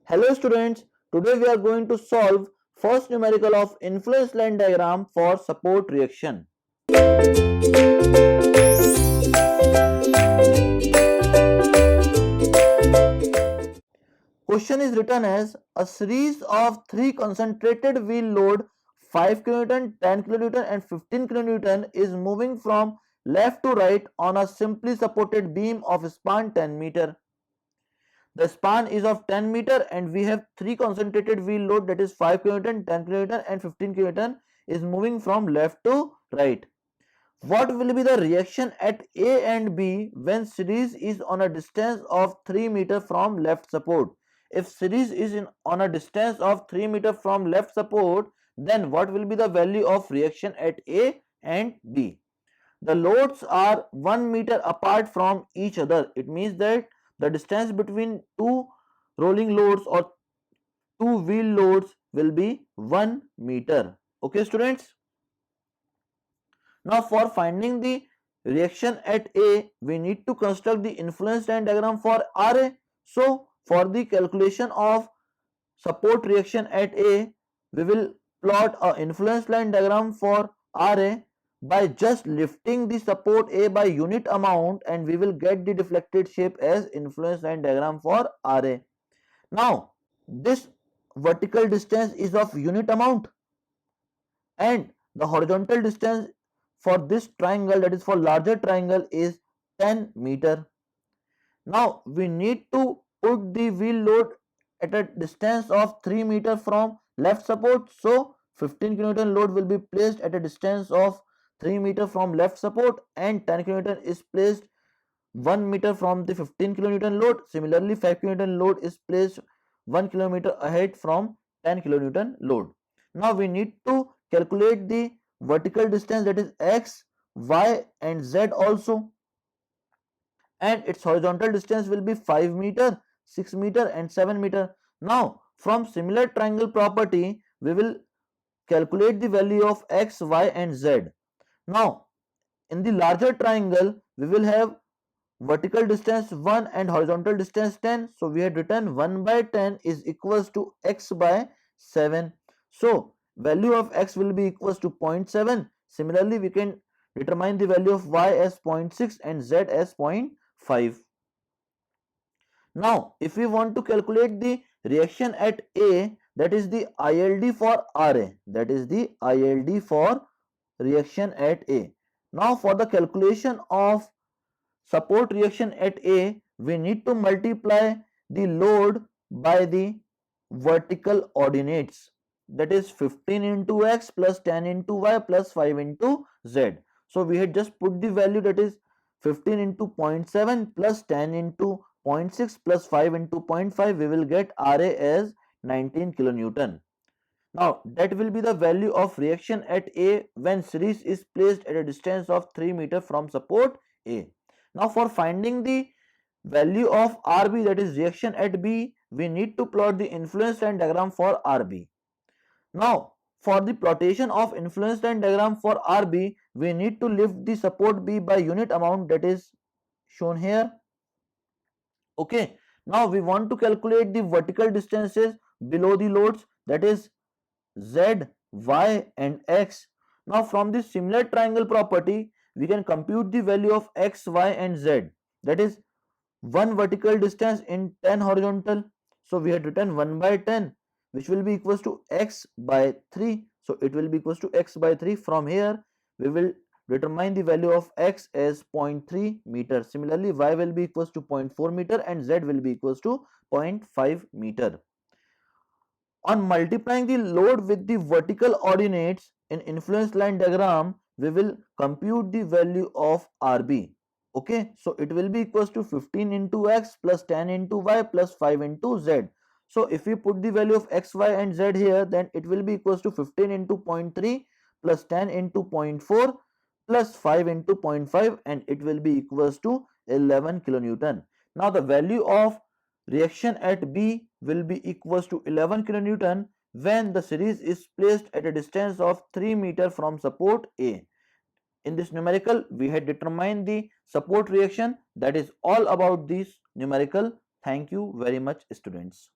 Hello students, today we are going to solve first numerical of influence line diagram for support reaction. Question is written as a series of three concentrated wheel load 5 kN, 10 kN and 15 kN is moving from left to right on a simply supported beam of span 10 meter. The span is of 10 meter and we have three concentrated wheel load, that is 5 kN, 10 kN and 15 kN is moving from left to right. What will be the reaction at A and B when series is on a distance of 3 meter from left support? If series is on a distance of 3 meter from left support, then what will be the value of reaction at A and B? The loads are 1 meter apart from each other. It means that the distance between two rolling loads or two wheel loads will be 1 meter. Okay students? Now for finding the reaction at A, we need to construct the influence line diagram for RA. So for the calculation of support reaction at A, we will plot a influence line diagram for RA by just lifting the support A by unit amount, and we will get the deflected shape as influence line diagram for RA. Now this vertical distance is of unit amount and the horizontal distance for this triangle, that is for larger triangle, is 10 meter. Now we need to put the wheel load at a distance of 3 meter from left support. So 15 kN load will be placed at a distance of 3 meter from left support and 10 kN is placed 1 meter from the 15 kN load. Similarly 5 kN load is placed 1 kilometer ahead from 10 kN load. Now we need to calculate the vertical distance, that is x, y and z also, and its horizontal distance will be 5 meter, 6 meter and 7 meter. Now from similar triangle property we will calculate the value of x, y and z. Now in the larger triangle we will have vertical distance 1 and horizontal distance 10. So we had written 1 by 10 is equals to x by 7. So value of x will be equals to 0.7. Similarly we can determine the value of y as 0.6 and z as 0.5. Now if we want to calculate the reaction at A, that is the ILD for RA, that is the ILD for reaction at A. Now for the calculation of support reaction at A, we need to multiply the load by the vertical ordinates, that is 15 into x plus 10 into y plus 5 into z. So we had just put the value, that is 15 into 0.7 plus 10 into 0.6 plus 5 into 0.5, we will get RA as 19 kilonewton. Now that will be the value of reaction at A when series is placed at a distance of 3 meter from support A. Now for finding the value of RB, that is reaction at B, we need to plot the influence line diagram for RB. Now for the plotation of influence line diagram for RB, we need to lift the support B by unit amount, that is shown here. Okay, now we want to calculate the vertical distances below the loads, that is z, y and x. Now from this similar triangle property we can compute the value of x, y and z, that is 1 vertical distance in 10 horizontal. So we had written 1 by 10 which will be equals to x by 3. So it will be equals to x by 3. From here we will determine the value of x as 0.3 meter. Similarly y will be equals to 0.4 meter and z will be equals to 0.5 meter. On multiplying the load with the vertical ordinates in influence line diagram, we will compute the value of RB. Okay, so it will be equals to 15 into x plus 10 into y plus 5 into z. So if we put the value of x, y and z here, then it will be equals to 15 into 0.3 plus 10 into 0.4 plus 5 into 0.5 and it will be equals to 11 kilonewton. Now the value of reaction at B will be equals to 11 kilonewton when the series is placed at a distance of 3 meter from support A. In this numerical we had determined the support reaction. That is all about this numerical. Thank you very much students.